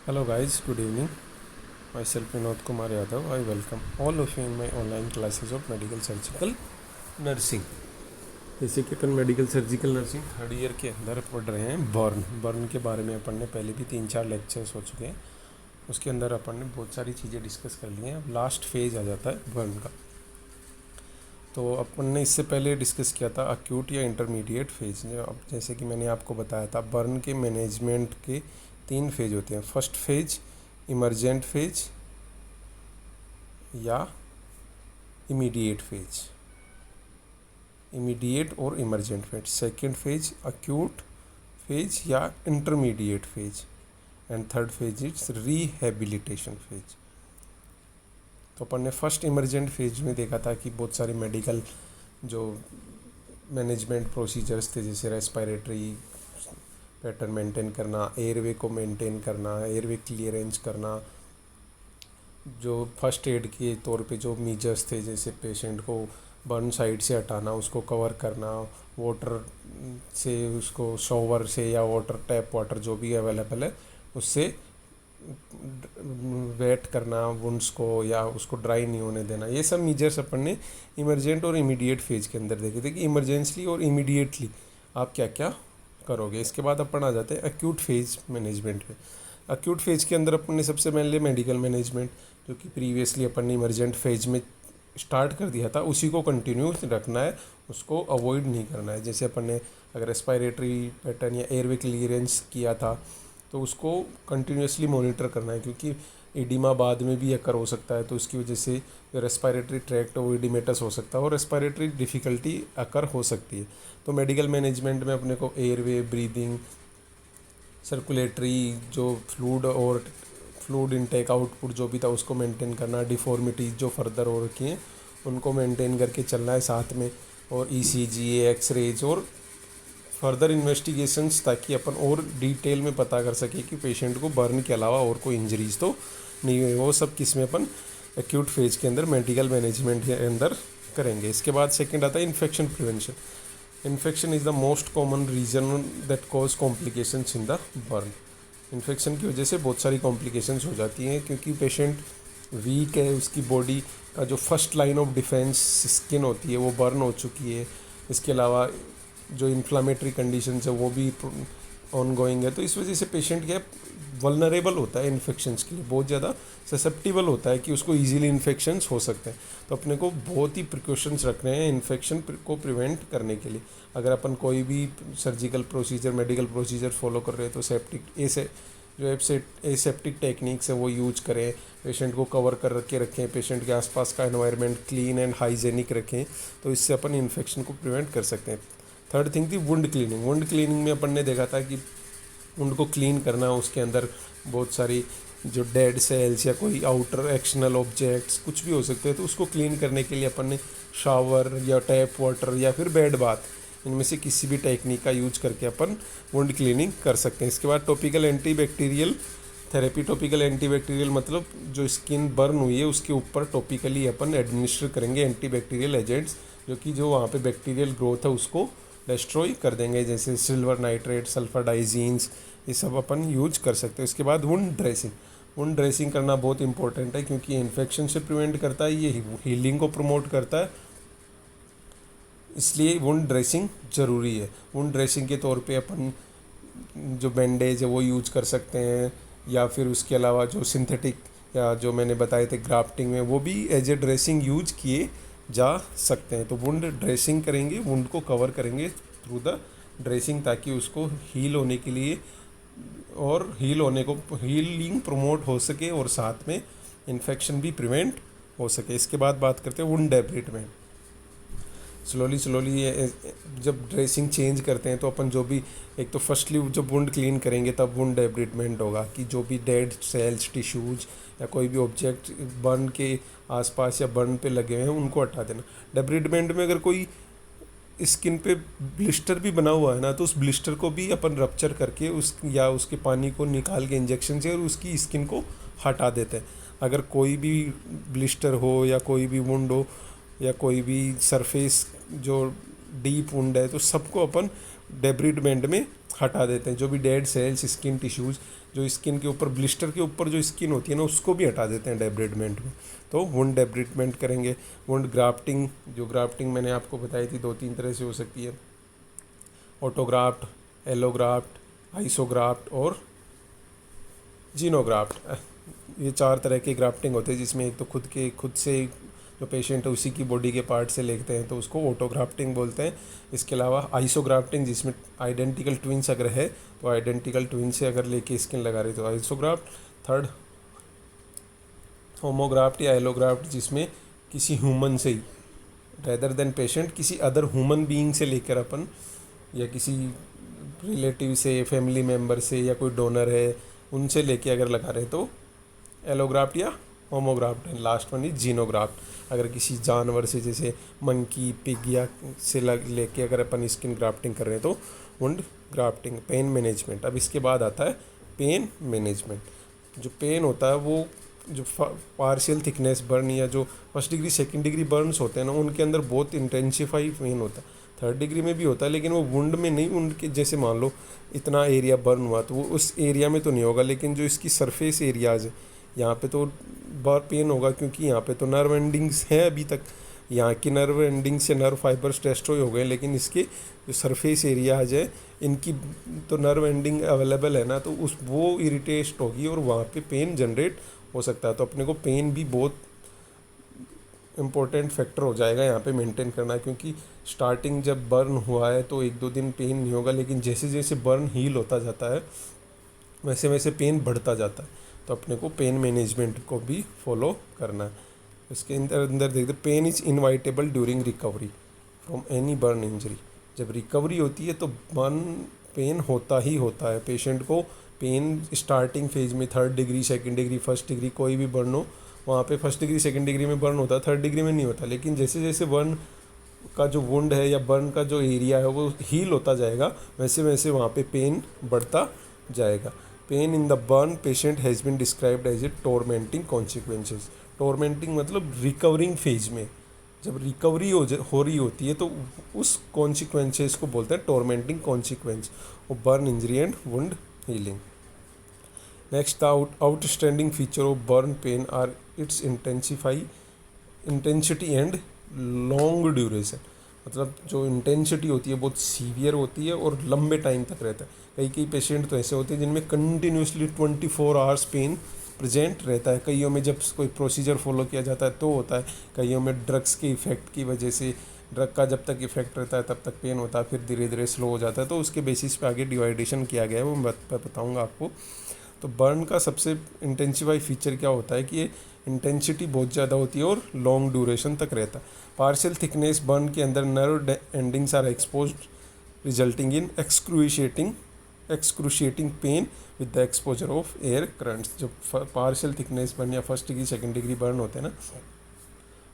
Hello guys, good evening. Myself Vinod Kumar Yadav. I welcome all of you in my online classes of medical surgical nursing. जैसे कि अपन medical surgical nursing third year के अंदर पढ़ रहे हैं burn के बारे में अपन ने पहले भी 3-4 लेक्चर्स हो चुके हैं। उसके अंदर अपन ने बहुत सारी चीज़ें डिस्कस कर ली हैं। अब लास्ट फेज आ जाता है बर्न का। तो अपन ने इससे पहले डिस्कस किया था अक्यूट या इंटरमीडिएट फेज। अब जैसे कि मैंने आपको बताया था बर्न के मैनेजमेंट के 3 फेज होते हैं। फर्स्ट फेज इमरजेंट फेज या इमीडिएट फेज, इमीडिएट और emergent phase. Second phase acute phase या intermediate phase and third phase is rehabilitation phase. तो अपन ने फर्स्ट इमरजेंट फेज में देखा था कि बहुत सारे मेडिकल जो मैनेजमेंट प्रोसीजर्स थे, जैसे रेस्पिरेटरी पैटर्न मेंटेन करना, एयरवे को मेंटेन करना, एयरवे क्लियरेंस करना, जो फर्स्ट एड के तौर पे जो मीजर्स थे, जैसे पेशेंट को बर्न साइड से हटाना, उसको कवर करना, वाटर से उसको शॉवर से या वाटर टैप वाटर जो भी अवेलेबल है उससे वेट करना वुंड्स को या उसको ड्राई नहीं होने देना। ये सब मीजर्स अपन ने इमरजेंट और इमीडिएट फेज के अंदर देखे थे कि इमरजेंसली और इमीडिएटली आप क्या क्या करोगे। इसके बाद अपन आ जाते हैं अक्यूट फेज मैनेजमेंट पे। अक्यूट फेज के अंदर अपन ने सबसे पहले मेडिकल मैनेजमेंट, जो कि प्रीवियसली अपन ने इमरजेंट फेज में स्टार्ट कर दिया था, उसी को कंटिन्यू रखना है, उसको अवॉइड नहीं करना है। जैसे अपन ने अगर रेस्पिरेटरी पैटर्न या एयरवे क्लियरेंस किया था तो उसको कंटिन्यूसली मॉनिटर करना है, क्योंकि एडिमा बाद में भी अकर हो सकता है, तो उसकी वजह से जो रेस्पिरेटरी ट्रैक्ट वो एडिमेटस हो सकता है और रेस्पिरेटरी डिफ़िकल्टी अकर हो सकती है। तो मेडिकल मैनेजमेंट में अपने को एयरवे, ब्रीदिंग, सर्कुलेटरी जो फ्लूड इनटेक आउटपुट जो भी था उसको मेंटेन करना, डिफॉर्मिटीज़ जो फर्दर हो रखी हैं उनको मेंटेन करके चलना है साथ में, और ईसीजी, एक्सरेज और फर्दर इन्वेस्टिगेशंस, ताकि अपन और डिटेल में पता कर सके कि पेशेंट को बर्न के अलावा और कोई इंजरीज तो नहीं हुई। वो सब किस में अपन एक्यूट फेज के अंदर मेडिकल मैनेजमेंट के अंदर करेंगे। इसके बाद सेकंड आता है infection prevention. Infection is the most common reason that cause complications in the burn. Infection की वजह से बहुत सारी कॉम्प्लिकेशंस हो जाती हैं, क्योंकि पेशेंट वीक है, उसकी बॉडी का जो first line of defence skin होती है वो बर्न हो चुकी है। इसके अलावा जो इन्फ्लामेटरी कंडीशंस है वो भी ऑन गोइंग है, तो इस वजह से पेशेंट क्या वल्नरेबल होता है इन्फेक्शंस के लिए, बहुत ज़्यादा ससेप्टिबल होता है कि उसको इजीली इन्फेक्शंस हो सकते हैं। तो अपने को बहुत ही प्रिकॉशंस रखने हैं इन्फेक्शन को प्रिवेंट करने के लिए। अगर अपन कोई भी surgical procedure, medical procedure follow कर रहे हैं तो जो एसेप्टिक टेक्निक्स है वो यूज करें, पेशेंट को कवर कर के रखें, पेशेंट के आसपास का एनवायरनमेंट क्लीन एंड हाइजेनिक रखें, तो इससे अपन इन्फेक्शन को प्रिवेंट कर सकते हैं। थर्ड थिंग थी वुंड क्लीनिंग। वुंड क्लीनिंग में अपन ने देखा था कि वुंड को क्लीन करना, उसके अंदर बहुत सारी जो डेड सेल्स या कोई आउटर एक्सटर्नल ऑब्जेक्ट्स कुछ भी हो सकते हैं, तो उसको क्लीन करने के लिए अपन ने शावर या टैप वाटर या फिर बेड बाथ, इनमें से किसी भी टेक्निक का यूज करके अपन वुंड क्लीनिंग कर सकते हैं। इसके बाद topical antibacterial therapy. Topical antibacterial मतलब जो स्किन बर्न हुई है उसके ऊपर टॉपिकली अपन एडमिनिस्टर करेंगे एंटीबैक्टीरियल एजेंट्स, जो कि जो वहाँ पे बैक्टीरियल ग्रोथ है उसको डिस्ट्रॉय कर देंगे, जैसे सिल्वर नाइट्रेट, सल्फर डाइजीन्स, ये सब अपन यूज कर सकते हैं। इसके बाद वुंड ड्रेसिंग। वुंड ड्रेसिंग करना बहुत इंपॉर्टेंट है, क्योंकि इन्फेक्शन से प्रिवेंट करता है, ये हीलिंग को प्रमोट करता है, इसलिए वुंड ड्रेसिंग ज़रूरी है। वुंड ड्रेसिंग के तौर पे अपन जो बैंडेज है वो यूज कर सकते हैं, या फिर उसके अलावा जो सिंथेटिक या जो मैंने बताए थे ग्राफ्टिंग में, वो भी एज ए ड्रेसिंग यूज किए जा सकते हैं। तो वुंड ड्रेसिंग करेंगे, वुंड को कवर करेंगे थ्रू द ड्रेसिंग, ताकि उसको हील होने के लिए और हीलिंग प्रमोट हो सके और साथ में इन्फेक्शन भी प्रिवेंट हो सके। इसके बाद बात करते हैं वुंड डेब्रिटमेंट। स्लोली जब ड्रेसिंग चेंज करते हैं तो अपन जो भी, एक तो फर्स्टली जब वुंड क्लीन करेंगे तब वुंड डेब्रिटमेंट होगा, कि जो भी डेड सेल्स, टिश्यूज या कोई भी ऑब्जेक्ट बर्न के आसपास या बर्न पे लगे हुए हैं उनको हटा देना। डेब्रिटमेंट में अगर कोई स्किन पे ब्लिस्टर भी बना हुआ है ना, तो उस ब्लिस्टर को भी अपन रप्चर करके उसके पानी को निकाल के इंजेक्शन से और उसकी स्किन को हटा देते हैं। अगर कोई भी ब्लिस्टर हो या कोई भी वुंड हो या कोई भी सरफेस जो डीप वुंड है, तो सबको अपन डेब्रिडमेंट में हटा देते हैं। जो भी डेड सेल्स, स्किन टिश्यूज़ जो स्किन के ऊपर ब्लिस्टर के ऊपर जो स्किन होती है ना उसको भी हटा देते हैं डेब्रिडमेंट में। तो वुंड डेब्रिडमेंट करेंगे। वुंड ग्राफ्टिंग, जो ग्राफ्टिंग मैंने आपको बताई थी 2-3 तरह से हो सकती है, ऑटोग्राफ्ट, एलोग्राफ्ट, आइसोग्राफ्ट और जीनोग्राफ्ट। ये 4 तरह के ग्राफ्टिंग होते हैं, जिसमें एक तो खुद से जो पेशेंट है उसी की बॉडी के पार्ट से लेते हैं तो उसको ऑटोग्राफ्टिंग बोलते हैं। इसके अलावा आइसोग्राफ्टिंग, जिसमें आइडेंटिकल ट्विंस अगर है तो आइडेंटिकल ट्विन से अगर लेके स्किन लगा रहे तो आइसोग्राफ्ट। थर्ड होमोग्राफ्ट या एलोग्राफ्ट, जिसमें किसी ह्यूमन से ही रेदर देन पेशेंट किसी अदर ह्यूमन बीइंग से लेकर अपन या किसी रिलेटिव से, फैमिली मेम्बर से या कोई डोनर है उनसे लेके अगर लगा रहे तो एलोग्राफ्ट या होमोग्राफ्ट है। लास्ट वन इज जीनोग्राफ्ट, अगर किसी जानवर से जैसे मंकी, पिग या से लेके अगर अपन स्किन ग्राफ्टिंग कर रहे हैं तो वुंड ग्राफ्टिंग। पेन मैनेजमेंट, अब इसके बाद आता है पेन मैनेजमेंट। जो पेन होता है वो जो पार्शियल थिकनेस बर्न या जो first degree second degree Burns होते हैं ना उनके अंदर बहुत इंटेंसिफाई पेन होता है। थर्ड डिग्री में भी होता है लेकिन वो वुंड में नहीं, वुंड के जैसे मान लो इतना एरिया बर्न हुआ तो वो उस एरिया में तो नहीं होगा, लेकिन जो इसकी सरफेस एरियाज है यहाँ पे तो पेन होगा, क्योंकि यहाँ पे तो नर्व एंडिंग्स हैं अभी तक, यहाँ की नर्व एंडिंग से नर्व फाइबर्स डेस्ट्रॉय हो गए, लेकिन इसके जो सरफेस एरियाज है इनकी तो नर्व एंडिंग अवेलेबल है ना, तो उस वो इरिटेट होगी और वहाँ पे पेन जनरेट हो सकता है। तो अपने को पेन भी बहुत इम्पोर्टेंट फैक्टर हो जाएगा यहाँ पे मेंटेन करना, क्योंकि स्टार्टिंग जब बर्न हुआ है तो 1-2 दिन पेन नहीं होगा, लेकिन जैसे जैसे बर्न हील होता जाता है वैसे वैसे पेन बढ़ता जाता है। तो अपने को पेन मैनेजमेंट को भी फॉलो करना है। इसके अंदर देखते, pain is inevitable during recovery from any burn injury. जब रिकवरी होती है तो बर्न पेन होता ही होता है। पेशेंट को पेन स्टार्टिंग फेज में 3rd degree, 2nd degree, 1st degree कोई भी बर्न हो, वहाँ पे 1st डिग्री 2nd डिग्री में बर्न होता है, 3rd डिग्री में नहीं होता। लेकिन जैसे जैसे बर्न का जो वुंड है या बर्न का जो एरिया है वो हील होता जाएगा, वैसे वैसे वहाँ पे पेन बढ़ता जाएगा। Pain in the burn patient has been described as a tormenting consequences. Tormenting मतलब रिकवरिंग फेज में जब रिकवरी हो रही होती है तो उस कॉन्सिक्वेंसेस को बोलते हैं tormenting consequence of burn injury and wound healing. Next, the outstanding feature of burn pain are its intensity and long duration. मतलब जो इंटेंसिटी होती है बहुत सीवियर होती है और लंबे टाइम तक रहता है। कई पेशेंट तो ऐसे होते हैं जिनमें कंटिन्यूसली 24 आवर्स पेन प्रेजेंट रहता है। कईयों में जब कोई प्रोसीजर फॉलो किया जाता है तो होता है, कईयों में ड्रग्स के इफ़ेक्ट की वजह से, ड्रग का जब तक इफेक्ट रहता है तब तक पेन होता है, फिर धीरे धीरे स्लो हो जाता है। तो उसके बेसिस पे आगे डिवाइडेशन किया गया है, वो मैं बताऊँगा आपको। तो बर्न का सबसे इंटेंसिफाई फीचर क्या होता है कि ये इंटेंसिटी बहुत ज़्यादा होती है और लॉन्ग ड्यूरेशन तक रहता है। पार्शियल थिकनेस बर्न के अंदर nerve endings are exposed resulting in excruciating pain with the exposure of air currents. जो पार्शियल थिकनेस बर्न या 1st degree 2nd degree burn होते हैं ना,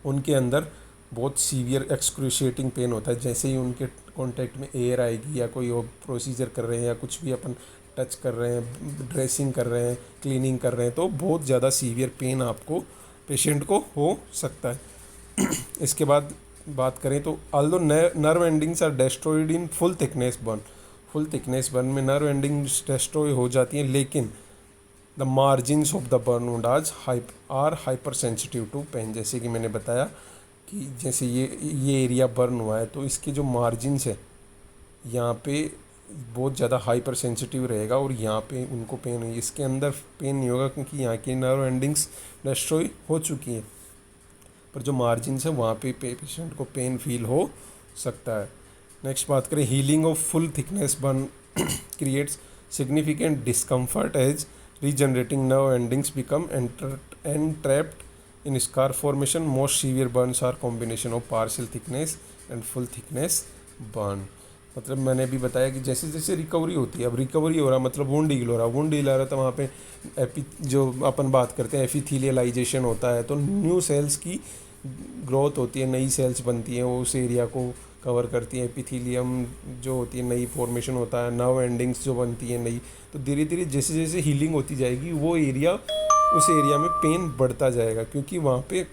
उनके अंदर बहुत सीवियर एक्सक्रूशिएटिंग पेन होता है। जैसे ही उनके कांटेक्ट में एयर आएगी या कोई और प्रोसीजर कर रहे हैं या कुछ भी अपन टच कर रहे हैं, ड्रेसिंग कर रहे हैं, क्लीनिंग कर रहे हैं, तो बहुत ज़्यादा सीवियर पेन आपको पेशेंट को हो सकता है। इसके बाद बात करें तो although nerve endings are destroyed in full thickness burn में नर्व एंडिंग्स डेस्ट्रॉय हो जाती हैं, लेकिन the margins of the burn wound are hyper sensitive to pain. जैसे कि मैंने बताया कि जैसे ये एरिया बर्न हुआ है तो इसके जो मार्जिन्स है यहाँ पे बहुत ज़्यादा हाइपर सेंसिटिव रहेगा और यहाँ पे उनको पेन हुई, इसके अंदर पेन नहीं होगा क्योंकि यहाँ की नर्व एंडिंग्स डिस्ट्रॉय हो चुकी हैं, पर जो मार्जिन्स है वहाँ पे पेशेंट को पेन फील हो सकता है। नेक्स्ट बात करें, healing of full thickness burn creates significant discomfort as regenerating nerve endings become entrapped in scar formation. Most severe burns are combination of partial thickness and full thickness burn. मतलब मैंने भी बताया कि जैसे जैसे रिकवरी होती है, अब रिकवरी हो रहा मतलब वुंड हील हो रहा तो वहाँ पे जो अपन बात करते हैं एपिथेलियलाइजेशन होता है, तो न्यू सेल्स की ग्रोथ होती है, नई सेल्स बनती हैं, वो उस एरिया को कवर करती है। एपिथेलियम जो होती है नई फॉर्मेशन होता है, नर्व एंडिंग्स जो बनती है नई, तो धीरे धीरे जैसे जैसे हीलिंग होती जाएगी वो एरिया, उस एरिया में पेन बढ़ता जाएगा क्योंकि वहाँ पे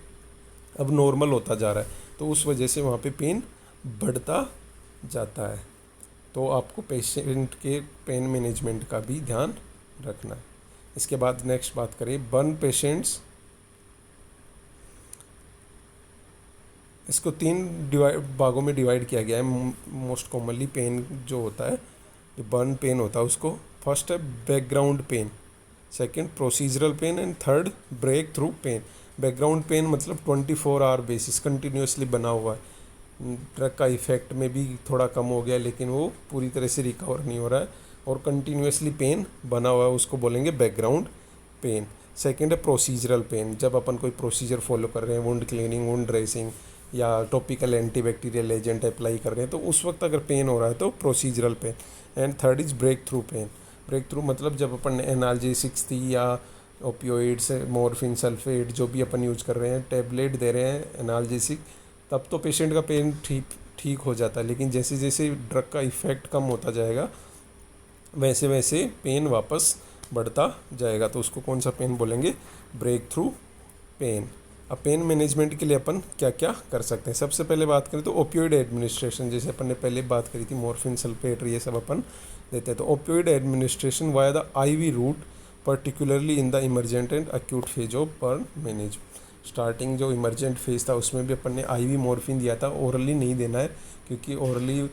अब नॉर्मल होता जा रहा है, तो उस वजह से वहाँ पे पेन बढ़ता जाता है। तो आपको पेशेंट के पेन मैनेजमेंट का भी ध्यान रखना है। इसके बाद नेक्स्ट बात करें बर्न पेशेंट्स, इसको 3 भागों में डिवाइड किया गया है। मोस्ट कॉमनली पेन जो होता है, जो बर्न पेन होता है उसको, फर्स्ट है background pain, second procedural pain and third break through pain. Background pain मतलब 24 आवर बेसिस कंटिन्यूसली बना हुआ है, ड्रग का इफेक्ट में भी थोड़ा कम हो गया लेकिन वो पूरी तरह से रिकवर नहीं हो रहा है और कंटिन्यूसली पेन बना हुआ है, उसको बोलेंगे बैकग्राउंड पेन। सेकंड है प्रोसीजरल पेन, जब अपन कोई प्रोसीजर फॉलो कर रहे हैं, वुंड क्लीनिंग, वुंड ड्रेसिंग या टॉपिकल एंटीबैक्टीरियल एजेंट अप्लाई कर रहे हैं, तो उस वक्त अगर पेन हो रहा है तो procedural pain. And third is break through pain. Break through मतलब जब अपन एनाल्जेसिक्स थी या ओपियोइड्स, मॉर्फिन, सल्फेट जो भी अपन यूज कर रहे हैं, टेबलेट दे रहे हैं एनाल्जेसिक, तब तो पेशेंट का पेन ठीक हो जाता है, लेकिन जैसे जैसे ड्रग का इफ़ेक्ट कम होता जाएगा वैसे वैसे पेन वापस बढ़ता जाएगा, तो उसको कौन सा पेन बोलेंगे? Break through pain. अब पेन मैनेजमेंट के लिए अपन क्या क्या कर सकते हैं? सबसे पहले बात करें तो ओपियोइड एडमिनिस्ट्रेशन, जैसे अपन ने पहले बात करी थी, मॉर्फिन, सल्फेट, ये सब अपन देते हैं। तो opioid administration via the IV route, particularly in the emergent and acute phase of burn management. Starting जो इमरजेंट फेज था उसमें भी अपन ने आईवी मॉर्फिन दिया था, ओरली नहीं देना है, क्योंकि ओरली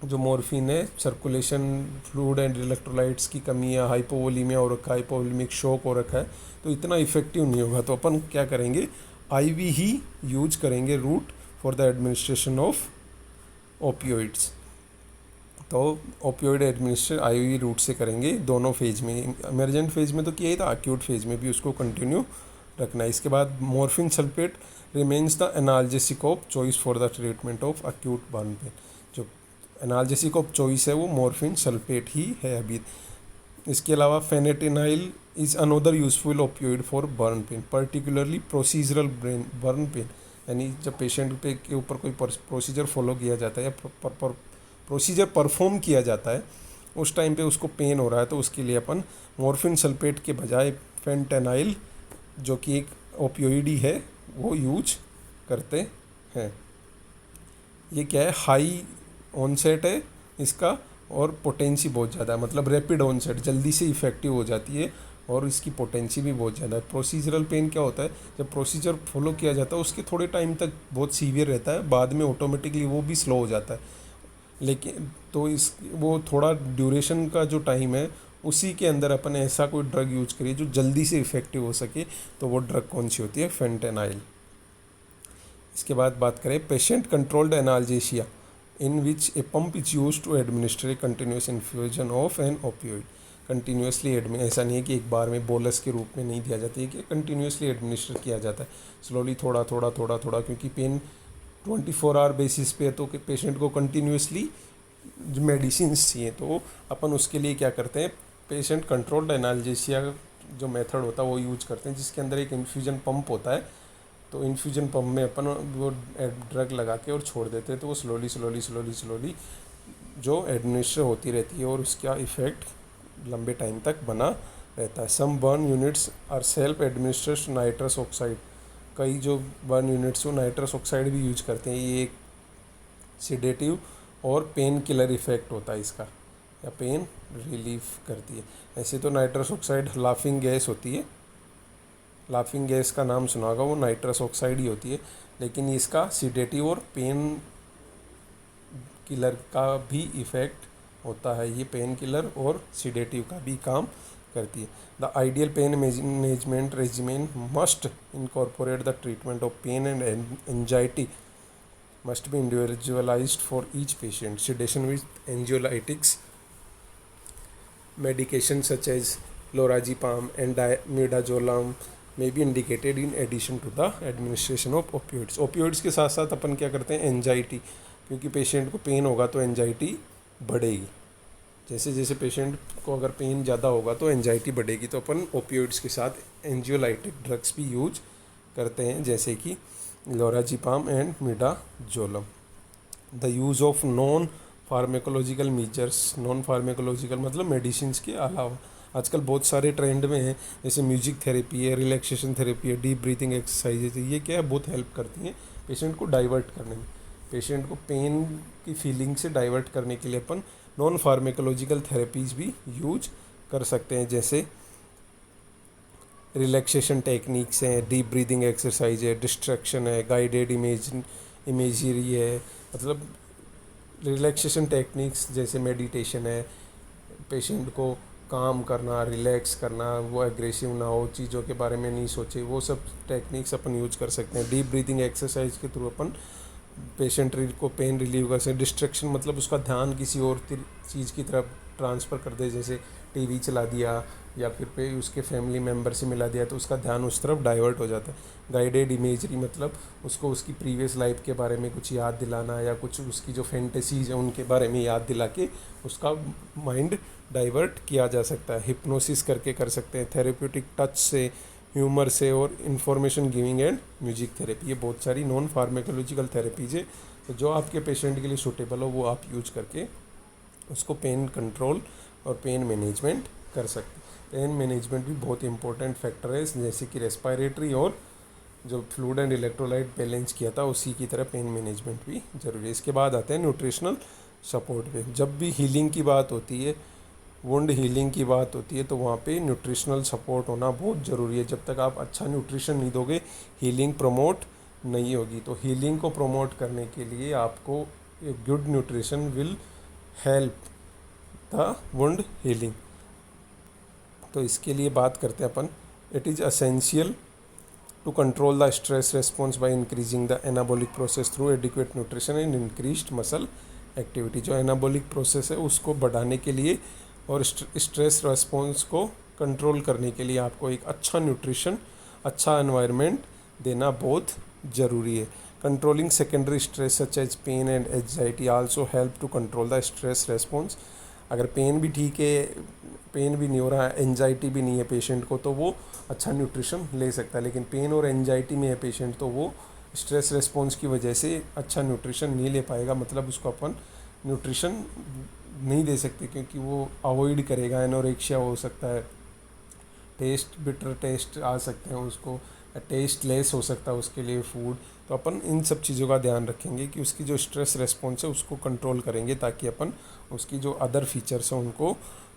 जो मॉर्फिन है सर्कुलेशन फ्लूइड एंड इलेक्ट्रोलाइट्स की कमी या हाइपोवोलीमिया हो रखा है, हाइपोवोलीमिक शॉक हो रखा है, तो इतना इफेक्टिव नहीं होगा। तो अपन क्या करेंगे? आईवी ही यूज करेंगे route for the administration of opioids. तो ओपियोइड एडमिनिस्ट्रेशन आईवी रूट से करेंगे दोनों फेज में। इमरजेंट फेज में तो किया ही था, एक्यूट फेज में भी उसको कंटिन्यू रखना है। इसके बाद morphine sulphate remains the analgesic of choice for the treatment of acute burn pain. जो एनाल्जेसिक ऑफ चॉइस है वो मॉर्फिन सल्फेट ही है अभी। इसके अलावा fentanyl is another useful opioid for burn pain, particularly procedural burn pain, यानी जब पेशेंट पे के ऊपर कोई प्रोसीजर फॉलो किया जाता है या प्रोसीजर परफॉर्म किया जाता है, उस टाइम पे उसको पेन हो रहा है, तो उसके लिए अपन मॉर्फिन सल्फेट के बजाय फेंटेनाइल, जो कि एक ओपियोइड ही है, वो यूज करते हैं। ये क्या है? हाई ऑनसेट है इसका और पोटेंसी बहुत ज़्यादा है, मतलब रैपिड ऑनसेट, जल्दी से इफ़ेक्टिव हो जाती है और इसकी पोटेंसी भी बहुत ज़्यादा है। प्रोसीजरल पेन क्या होता है? जब प्रोसीजर फॉलो किया जाता है उसके थोड़े टाइम तक बहुत सीवियर रहता है, बाद में ऑटोमेटिकली वो भी स्लो हो जाता है, लेकिन तो इस वो थोड़ा ड्यूरेशन का जो टाइम है उसी के अंदर अपन ऐसा कोई ड्रग यूज करिए जो जल्दी से इफ़ेक्टिव हो सके, तो वो ड्रग कौन सी होती है? फेंटेनाइल। इसके बाद बात करें patient controlled analgesia, in which a pump is used to administer a continuous infusion of an opioid। Continuously ऐसा नहीं है कि एक बार में बोलस के रूप में नहीं दिया जाता है, कि कंटिन्यूसली एडमिनिस्टर किया जाता है, स्लोली थोड़ा थोड़ा थोड़ा थोड़ा, क्योंकि पेन 24 आवर बेसिस पे है, तो पेशेंट को कंटिन्यूसली मेडिसिन चाहिए। तो अपन उसके लिए क्या करते हैं? पेशेंट कंट्रोल्ड एनाल्जेसिया जो मेथड होता है वो यूज करते हैं, जिसके अंदर एक इन्फ्यूजन पंप होता है। तो इन्फ्यूजन पंप में अपन वो ड्रग लगा के और छोड़ देते हैं, तो वो स्लोली स्लोली स्लोली स्लोली जो एडमिनिस्टर होती रहती है और उसका इफ़ेक्ट लंबे टाइम तक बना रहता है। Some burn units are self administered nitrous oxide, कई जो बर्न यूनिट्स वो नाइट्रस ऑक्साइड भी यूज करते हैं। ये एक सिडेटिव और पेन किलर इफ़ेक्ट होता है इसका, या पेन रिलीफ करती है। ऐसे तो नाइट्रस ऑक्साइड लाफिंग गैस होती है, लाफिंग गैस का नाम सुना होगा, वो नाइट्रस ऑक्साइड ही होती है, लेकिन इसका सिडेटिव और पेन किलर का भी इफ़ेक्ट होता है। ये पेन किलर और सिडेटिव का भी काम करती है। The ideal pain management regimen must incorporate the treatment of pain and anxiety must be individualised for each patient. Sedation with anxiolytics medication such as lorazepam and midazolam may be indicated in addition to the administration of opioids। opioids के साथ साथ अपन क्या करते हैं? Anxiety, क्योंकि patient को pen होगा तो एंजाइटी बढ़ेगी। जैसे जैसे पेशेंट को अगर पेन ज़्यादा होगा तो एंजाइटी बढ़ेगी, तो अपन ओपियोइड्स के साथ एंजियोलाइटिक ड्रग्स भी यूज करते हैं, जैसे कि lorazepam and midazolam. The use of non pharmacological measures, non pharmacological मतलब मेडिसिन के अलावा आजकल बहुत सारे ट्रेंड में है, जैसे म्यूजिक थेरेपी है, रिलैक्सेशन थेरेपी है, डीप ब्रीथिंग एक्सरसाइजेज है। ये क्या है? बहुत हेल्प करती हैं पेशेंट को डाइवर्ट करने में, पेशेंट को पेन की फीलिंग से डाइवर्ट करने के लिए अपन नॉन फार्मेकोलॉजिकल थेरेपीज़ भी यूज कर सकते हैं, जैसे रिलैक्सेशन टेक्निक्स हैं, डीप ब्रीदिंग एक्सरसाइज है, डिस्ट्रैक्शन है, गाइडेड इमेजरी है, मतलब रिलैक्सेशन टेक्निक्स जैसे मेडिटेशन है, पेशेंट को काम करना, रिलैक्स करना, वो एग्रेसिव ना हो, चीज़ों के बारे में नहीं सोचे, वो सब टेक्निक्स अपन यूज कर सकते हैं। डीप ब्रीदिंग एक्सरसाइज के थ्रू अपन पेशेंट को पेन रिलीव कर सकते। डिस्ट्रैक्शन मतलब उसका ध्यान किसी और चीज़ की तरफ ट्रांसफ़र कर दे, जैसे टीवी चला दिया या फिर पे उसके फैमिली मेम्बर से मिला दिया तो उसका ध्यान उस तरफ डाइवर्ट हो जाता है। गाइडेड इमेजरी मतलब उसको उसकी प्रीवियस लाइफ के बारे में कुछ याद दिलाना या कुछ उसकी जो फैंटेसीज है उनके बारे में याद दिला के उसका माइंड डाइवर्ट किया जा सकता है। हिप्नोसिस करके कर सकते हैं, थेरेप्यूटिक टच से, ह्यूमर से, और information giving and music therapy. ये बहुत सारी नॉन फार्मेकोलॉजिकल थेरेपीज है, तो जो आपके पेशेंट के लिए सूटेबल हो वो आप यूज करके उसको पेन कंट्रोल और पेन मैनेजमेंट कर सकते हैं। पेन मैनेजमेंट भी बहुत इंपॉर्टेंट फैक्टर है, जैसे कि रेस्पिरेटरी और जो फ्लूइड एंड इलेक्ट्रोलाइट बैलेंस किया था उसी की तरह पेन मैनेजमेंट भी ज़रूरी है। इसके बाद आते हैं न्यूट्रिशनल सपोर्ट पे। जब भी हीलिंग की बात होती है, वुंड हीलिंग की बात होती है, तो वहाँ पे न्यूट्रिशनल सपोर्ट होना बहुत ज़रूरी है। जब तक आप अच्छा न्यूट्रिशन नहीं दोगे हीलिंग प्रमोट नहीं होगी। तो हीलिंग को प्रमोट करने के लिए आपको एक good nutrition will help the wound healing. तो इसके लिए बात करते हैं अपन, it is essential to control the stress response by increasing the anabolic process through adequate nutrition and increased muscle activity. जो एनाबॉलिक प्रोसेस है उसको बढ़ाने के लिए और स्ट्रेस रेस्पॉन्स को कंट्रोल करने के लिए आपको एक अच्छा न्यूट्रिशन, अच्छा एनवायरनमेंट देना बहुत ज़रूरी है। Controlling secondary stress such as pain and anxiety also help to control the stress response. अगर पेन भी ठीक है, पेन भी नहीं हो रहा है, एंजाइटी भी नहीं है पेशेंट को, तो वो अच्छा न्यूट्रिशन ले सकता है। लेकिन पेन और एंजाइटी में है पेशेंट तो वो स्ट्रेस रेस्पॉन्स की वजह से अच्छा न्यूट्रिशन नहीं ले पाएगा, मतलब उसको अपन न्यूट्रिशन नहीं दे सकते क्योंकि वो अवॉइड करेगा, एनोरेक्सिया हो सकता है, टेस्ट बिटर टेस्ट आ सकते हैं उसको, टेस्ट लेस हो सकता है उसके लिए फूड। तो अपन इन सब चीज़ों का ध्यान रखेंगे कि उसकी जो स्ट्रेस रेस्पॉन्स है उसको कंट्रोल करेंगे ताकि अपन उसकी जो अदर फीचर्स हैं उनको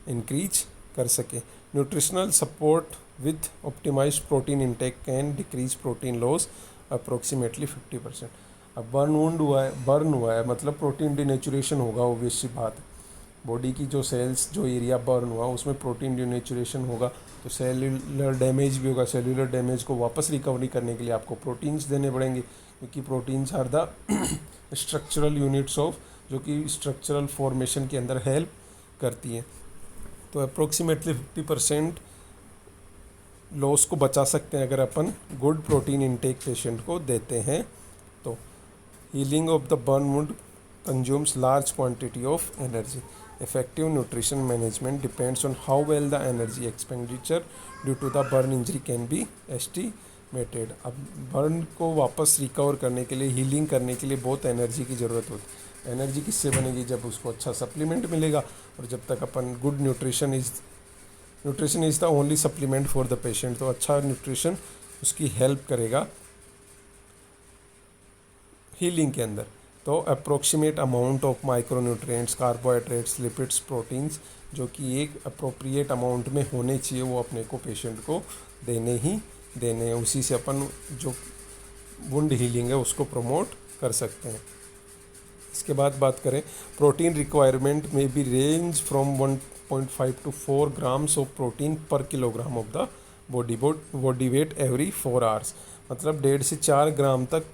इंक्रीज कर सकें। Nutritional support with optimized protein intake can decrease protein loss approximately 50%। अब बर्न हुआ है मतलब प्रोटीन डिनेचुरेशन होगा, ऑब्वियस सी बात है। बॉडी की जो सेल्स, जो एरिया बर्न हुआ उसमें प्रोटीन डिनेचुरेशन होगा तो सेल्यूलर डैमेज भी होगा। सेल्यूलर डैमेज को वापस रिकवरी करने के लिए आपको प्रोटीन्स देने पड़ेंगे, क्योंकि proteins are the structural units of, जो कि स्ट्रक्चरल फॉर्मेशन के अंदर हेल्प करती हैं। तो अप्रोक्सीमेटली 50% लॉस को बचा सकते हैं अगर अपन गुड प्रोटीन इनटेक पेशेंट को देते हैं। तो healing of the burn wound consumes large quantity of energy. Effective nutrition management depends on how well the energy expenditure due to the burn injury can be estimated। अब burn को वापस recover करने के लिए, हीलिंग करने के लिए बहुत एनर्जी की ज़रूरत होती है। एनर्जी किससे बनेगी? जब उसको अच्छा सप्लीमेंट मिलेगा, और जब तक अपन good nutrition is the only supplement for the patient. तो अच्छा न्यूट्रिशन उसकी हेल्प करेगा हीलिंग के अंदर। तो approximate amount of micronutrients, carbohydrates, lipids, proteins जो कि एक अप्रोप्रिएट अमाउंट में होने चाहिए वो अपने को पेशेंट को देने हैं। उसी से अपन जो वुंड हीलिंग है उसको प्रमोट कर सकते हैं। इसके बाद बात करें, प्रोटीन रिक्वायरमेंट में भी range from 1.5 to 4 grams of protein per kilogram of the body weight every 4 hours। मतलब 1.5 से 4 ग्राम तक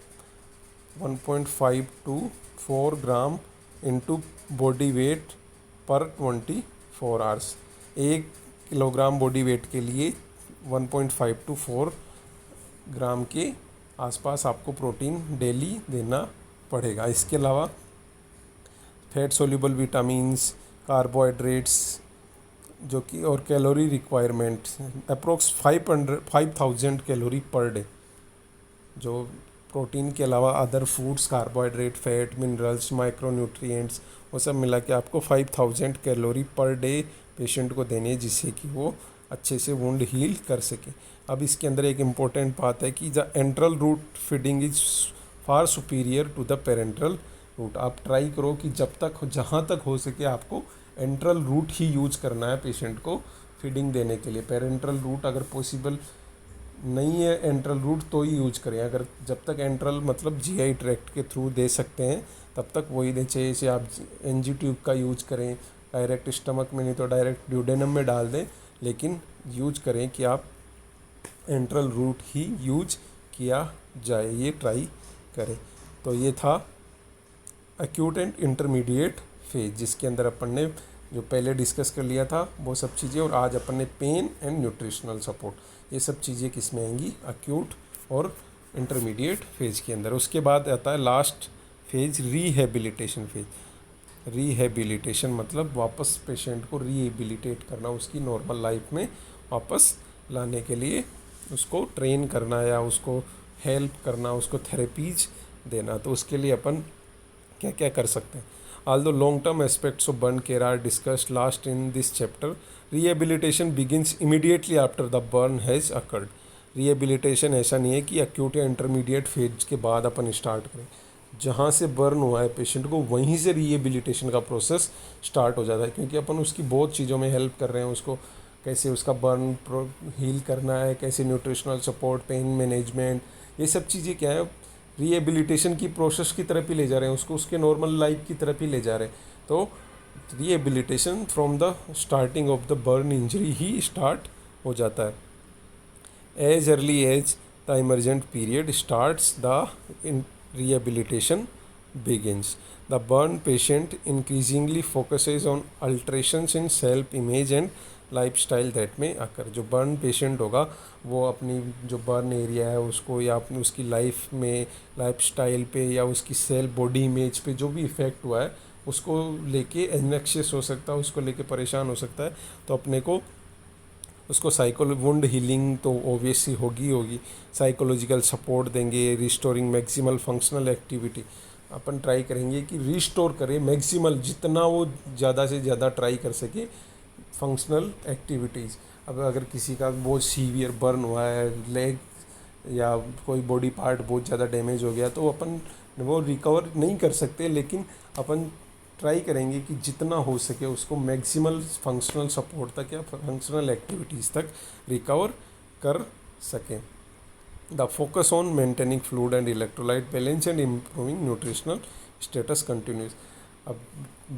1.5 to 4 gram into body weight पर 24 hours। 1 किलोग्राम बॉडी वेट के लिए 1.5 to 4 ग्राम के आसपास आपको प्रोटीन डेली देना पड़ेगा। इसके अलावा फैट सोल्यूबल विटामिन्स, कार्बोहाइड्रेट्स जो कि, और calorie requirement approx 5000 calorie per day. जो प्रोटीन के अलावा other foods, carbohydrate, fat, minerals, micronutrients, वो सब मिला के आपको 5000 कैलोरी पर डे पेशेंट को देनी है, जिससे कि वो अच्छे से वुंड हील कर सके। अब इसके अंदर एक इम्पॉर्टेंट बात है कि the enteral route feeding is far superior to the parenteral route. आप ट्राई करो कि जहाँ तक हो सके आपको एंट्रल रूट ही यूज करना है पेशेंट को फीडिंग देने के लिए। पेरेंट्रल रूट अगर पॉसिबल नहीं है एंट्रल रूट तो ही यूज करें। अगर जब तक एंट्रल मतलब जीआई ट्रैक्ट के थ्रू दे सकते हैं तब तक वही दें, चाहिए आप एनजी ट्यूब का यूज करें डायरेक्ट स्टमक में, नहीं तो डायरेक्ट ड्यूडेनम में डाल दें, लेकिन यूज करें कि आप एंट्रल रूट ही यूज किया जाए, ये ट्राई करें। तो ये था एक्यूट एंड इंटरमीडिएट फेज, जिसके अंदर अपन ने जो पहले डिस्कस कर लिया था वो सब चीज़ें, और आज अपन ने पेन एंड न्यूट्रिशनल सपोर्ट, ये सब चीज़ें किस में आएंगी, एक्यूट और इंटरमीडिएट फेज के अंदर। उसके बाद आता है last phase, rehabilitation phase. Rehabilitation मतलब वापस पेशेंट को रिहेबिलिटेट करना, उसकी नॉर्मल लाइफ में वापस लाने के लिए उसको ट्रेन करना या उसको हेल्प करना, उसको थेरेपीज देना। तो उसके लिए अपन क्या क्या कर सकते हैं। Although long-term aspects of burn care are discussed last in this chapter, rehabilitation begins immediately after the burn has occurred. Rehabilitation ऐसा नहीं है कि acute या intermediate phase के बाद अपन स्टार्ट करें, जहाँ से बर्न हुआ है पेशेंट को वहीं से रिहेबिलिटेशन का प्रोसेस स्टार्ट हो जाता है, क्योंकि अपन उसकी बहुत चीज़ों में हेल्प कर रहे हैं, उसको कैसे उसका बर्न हील करना है, कैसे न्यूट्रिशनल सपोर्ट, पेन मैनेजमेंट, ये सब चीज़ें क्या है रिहेबिलिटेशन की प्रोसेस की तरफ ही ले जा रहे हैं, उसको उसके नॉर्मल लाइफ की तरफ ही ले जा रहे हैं। तो rehabilitation from the starting of the burn injury ही स्टार्ट हो जाता है। As early as the emergent period starts the rehabilitation begins. The burn patient increasingly focuses on alterations in self-image and lifestyle that में आकर, जो burn patient होगा वो अपनी जो बर्न एरिया है उसको, या अपनी उसकी लाइफ में लाइफस्टाइल पे या उसकी सेल्फ बॉडी इमेज पे जो भी इफ़ेक्ट हुआ है उसको लेके एंग्जायस हो सकता है, उसको लेके परेशान हो सकता है। तो अपने को उसको वुंड हीलिंग तो ऑब्वियसली होगी, साइकोलॉजिकल सपोर्ट देंगे, रिस्टोरिंग मैक्सिमल फंक्शनल एक्टिविटी, अपन ट्राई करेंगे कि रिस्टोर करें मैक्सिमल, जितना वो ज़्यादा से ज़्यादा ट्राई कर सके फंक्शनल एक्टिविटीज़। अब अगर किसी का बहुत सीवियर बर्न हुआ है, लेग या कोई बॉडी पार्ट बहुत ज़्यादा डैमेज हो गया, तो अपन वो रिकवर नहीं कर सकते, लेकिन अपन ट्राई करेंगे कि जितना हो सके उसको मैक्सिमल फंक्शनल सपोर्ट तक या फंक्शनल एक्टिविटीज़ तक रिकवर कर सकें। The focus on maintaining fluid and electrolyte balance and improving nutritional status continues. अब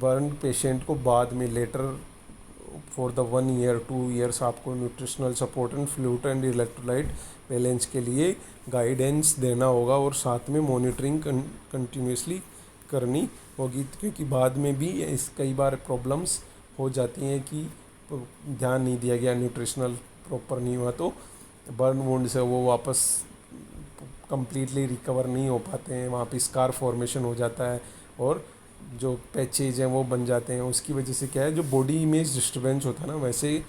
बर्न पेशेंट को बाद में later for the 1 year 2 years आपको nutritional support and fluid and electrolyte balance के लिए गाइडेंस देना होगा, और साथ में मॉनिटरिंग कंटिन्यूसली करनी होगी, क्योंकि बाद में भी इस कई बार प्रॉब्लम्स हो जाती हैं कि ध्यान नहीं दिया गया, न्यूट्रिशनल प्रॉपर नहीं हुआ, तो बर्न वुंड से वो वापस कंप्लीटली रिकवर नहीं हो पाते हैं, वहाँ पे स्कार फॉर्मेशन हो जाता है और जो पैचेज हैं वो बन जाते हैं। उसकी वजह से क्या है, जो बॉडी इमेज डिस्टर्बेंस होता है ना, वैसे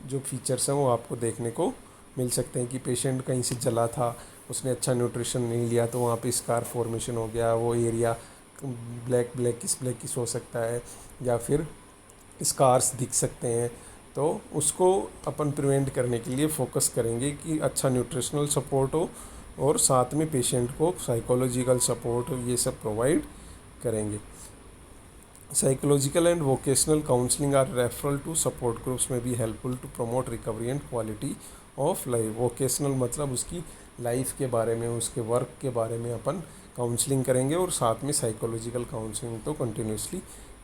जो फीचर्स हैं वो आपको देखने को मिल सकते हैं कि पेशेंट कहीं से जला था, उसने अच्छा न्यूट्रिशन नहीं लिया तो वहाँ पे स्कार फॉर्मेशन हो गया, वो एरिया ब्लैकिश हो सकता है, या फिर स्कार्स दिख सकते हैं। तो उसको अपन प्रिवेंट करने के लिए फोकस करेंगे कि अच्छा न्यूट्रिशनल सपोर्ट हो, और साथ में पेशेंट को साइकोलॉजिकल सपोर्ट ये सब प्रोवाइड करेंगे। Psychological and vocational counselling or referral to support groups में भी helpful to promote recovery and quality of life. Vocational मतलब उसकी लाइफ के बारे में, उसके वर्क के बारे में अपन काउंसलिंग करेंगे, और साथ में साइकोलॉजिकल काउंसलिंग तो कंटिन्यूसली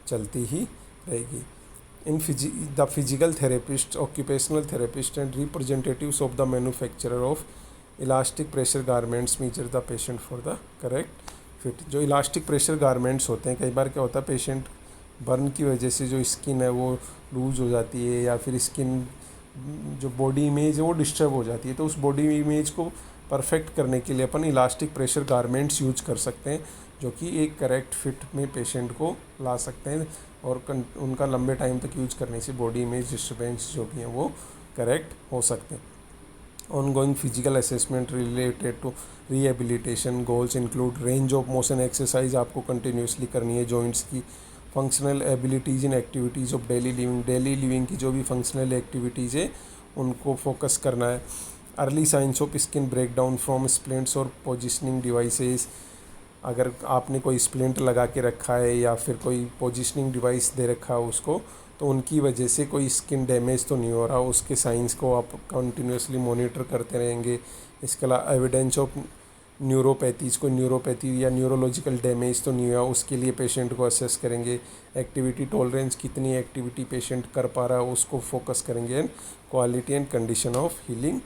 चलती ही रहेगी। In the physical therapist, occupational therapist and representatives of the manufacturer of elastic pressure garments measure the patient for the correct fit. जो इलास्टिक प्रेशर गारमेंट्स होते हैं, कई बार क्या होता है पेशेंट बर्न की वजह से जो स्किन है वो लूज हो जाती है, या फिर स्किन जो बॉडी इमेज है वो डिस्टर्ब हो जाती है, तो उस बॉडी इमेज को परफेक्ट करने के लिए अपन इलास्टिक प्रेशर गारमेंट्स यूज कर सकते हैं, जो कि एक करेक्ट फिट में पेशेंट को ला सकते हैं, और उनका लंबे टाइम तक यूज करने से बॉडी इमेज डिस्टर्बेंस जो भी हैं वो करेक्ट हो सकते हैं। Ongoing physical assessment related to rehabilitation goals include range of motion exercise आपको कंटिन्यूसली करनी है जॉइंट्स की, functional abilities in activities of daily living की जो भी फंक्शनल एक्टिविटीज़ है उनको फोकस करना है। Early signs of skin breakdown from splints और पोजिशनिंग डिवाइसेस, अगर आपने कोई स्प्लिंट लगा के रखा है या फिर कोई पोजिशनिंग डिवाइस दे रखा है उसको, तो उनकी वजह से कोई स्किन डैमेज तो नहीं हो रहा, उसके साइंस को आप कंटिन्यूसली मॉनिटर करते रहेंगे। इसके अलावा एविडेंस ऑफ न्यूरोपैथीज़, को न्यूरोपैथी या न्यूरोलॉजिकल डैमेज तो नहीं हुआ, उसके लिए पेशेंट को असेस करेंगे। एक्टिविटी टॉलरेंस, कितनी एक्टिविटी पेशेंट कर पा रहा है उसको फोकस करेंगे। And quality and condition of healing,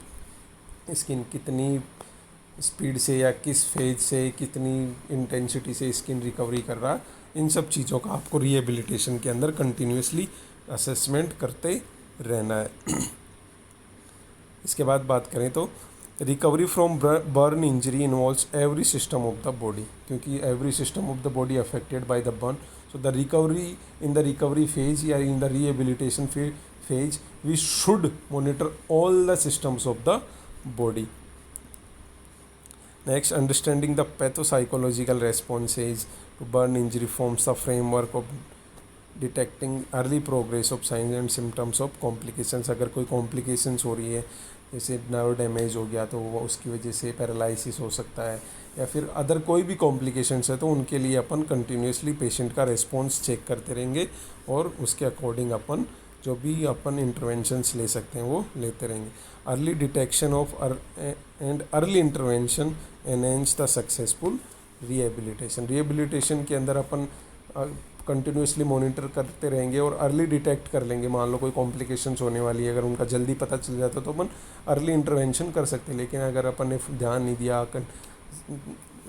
skin कितनी स्पीड से या किस फेज से, कितनी इंटेंसिटी से स्किन रिकवरी कर रहा है, इन सब चीज़ों का आपको रिहेबिलिटेशन के अंदर कंटिन्यूसली असेसमेंट करते रहना है। इसके बाद बात करें तो recovery from burn injury involves every system of the body, क्योंकि every system of the body affected by the burn. So the recovery, in the recovery phase या in the rehabilitation phase, we should monitor all the systems of the body. Next, understanding the pathopsychological responses to burn injury forms the framework of detecting early progress of science and symptoms of complications. अगर कोई complications हो रही है, जैसे nerve damage हो गया तो वो उसकी वजह से पैरालिसिस हो सकता है, या फिर अदर कोई भी कॉम्प्लिकेशंस है, तो उनके लिए अपन कंटिन्यूसली पेशेंट का रिस्पॉन्स चेक करते रहेंगे और उसके अकॉर्डिंग अपन जो भी अपन इंटरवेंशंस ले सकते हैं वो लेते रहेंगे। Early detection of and early intervention enhance the successful rehabilitation. Rehabilitation के अंदर अपन कंटिन्यूसली मॉनिटर करते रहेंगे और अर्ली डिटेक्ट कर लेंगे। मान लो कोई कॉम्प्लिकेशंस होने वाली है, अगर उनका जल्दी पता चल जाता तो अपन अर्ली इंटरवेंशन कर सकते हैं। लेकिन अगर अपन ने ध्यान नहीं दिया,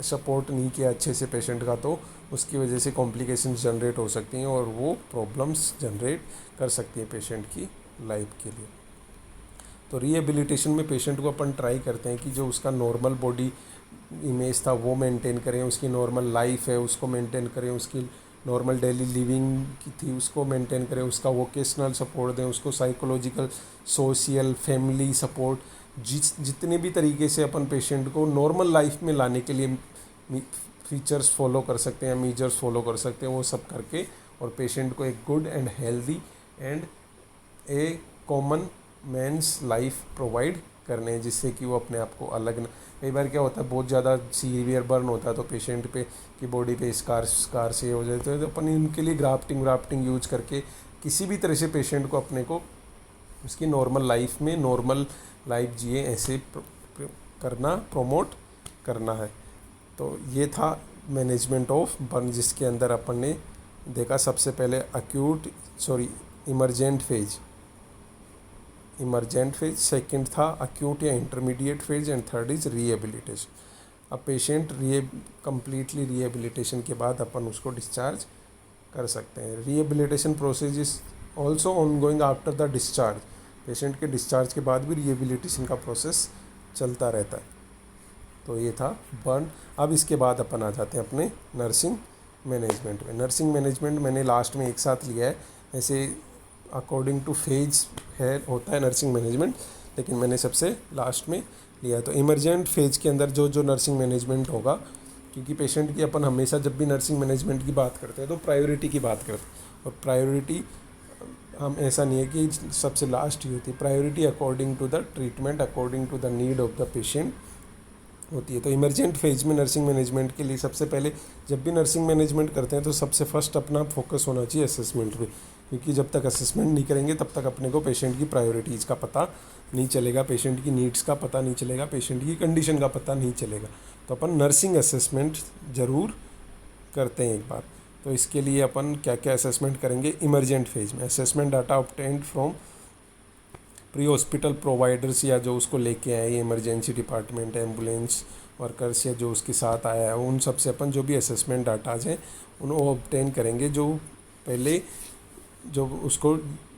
सपोर्ट नहीं किया अच्छे से पेशेंट का, तो उसकी वजह से कॉम्प्लिकेशंस जनरेट हो सकती हैं और वो प्रॉब्लम्स जनरेट कर सकती है पेशेंट की लाइफ के लिए। तो रिहेबिलिटेशन में पेशेंट को अपन ट्राई करते हैं कि जो उसका नॉर्मल बॉडी इमेज था वो मेंटेन करें, उसकी नॉर्मल लाइफ है उसको मेंटेन करें, उसकी नॉर्मल डेली लिविंग की थी उसको मेंटेन करें, उसका वोकेशनल सपोर्ट दें, उसको साइकोलॉजिकल, सोशल, फैमिली सपोर्ट, जितने भी तरीके से अपन पेशेंट को नॉर्मल लाइफ में लाने के लिए फीचर्स फॉलो कर सकते हैं, मेजर्स फॉलो कर सकते हैं, वो सब करके और पेशेंट को एक good and healthy and A common men's life provide करने हैं, जिससे कि वो अपने आप को अलग न। कई बार क्या होता है, बहुत ज़्यादा सीवियर बर्न होता है तो पेशेंट पे की बॉडी पे स्कार से हो जाते हैं, तो अपन इनके लिए ग्राफ्टिंग यूज करके किसी भी तरह से पेशेंट को अपने को उसकी नॉर्मल लाइफ में नॉर्मल लाइफ जिए ऐसे करना, प्रमोट करना है। तो ये था मैनेजमेंट ऑफ बर्न, जिसके अंदर अपन ने देखा सबसे पहले इमरजेंट फेज, सेकंड था अक्यूट या intermediate phase and third is rehabilitation. अब पेशेंट कंप्लीटली रिहेबिलिटेशन के बाद अपन उसको डिस्चार्ज कर सकते हैं। Rehabilitation process is also ongoing after the discharge. Patient के डिस्चार्ज के बाद भी रिहेबिलिटेशन का प्रोसेस चलता रहता है। तो ये था बर्न। अब इसके बाद अपन आ जाते हैं अपने नर्सिंग मैनेजमेंट में। नर्सिंग मैनेजमेंट मैंने लास्ट में एक साथ लिया है, ऐसे अकॉर्डिंग टू फेज होता है नर्सिंग मैनेजमेंट, लेकिन मैंने सबसे लास्ट में लिया। तो इमरजेंट फेज के अंदर जो नर्सिंग मैनेजमेंट होगा, क्योंकि पेशेंट की अपन हमेशा जब भी नर्सिंग मैनेजमेंट की बात करते हैं तो प्रायोरिटी की बात करते हैं, और प्रायोरिटी हम ऐसा नहीं है कि सबसे लास्ट ही होती है, priority according to the treatment, according to the need of the patient होती है। तो इमरजेंट फेज में नर्सिंग मैनेजमेंट के लिए सबसे पहले जब भी नर्सिंग मैनेजमेंट करते हैं तो सबसे फर्स्ट अपना फोकस होना चाहिए असेसमेंट पे, क्योंकि जब तक असेसमेंट नहीं करेंगे तब तक अपने को पेशेंट की प्रायोरिटीज़ का पता नहीं चलेगा, पेशेंट की नीड्स का पता नहीं चलेगा, पेशेंट की कंडीशन का पता नहीं चलेगा। तो अपन नर्सिंग असेसमेंट ज़रूर करते हैं एक बार। तो इसके लिए अपन क्या क्या असेसमेंट करेंगे इमरजेंट फेज में। Assessment data obtained from pre hospital providers, या जो उसको लेके आए इमरजेंसी डिपार्टमेंट, एम्बुलेंस वर्कर्स, या जो उसके साथ आया है, उन सब से अपन जो भी असेसमेंट डाटाज हैं उनको ऑब्टेन करेंगे। जो पहले जो उसको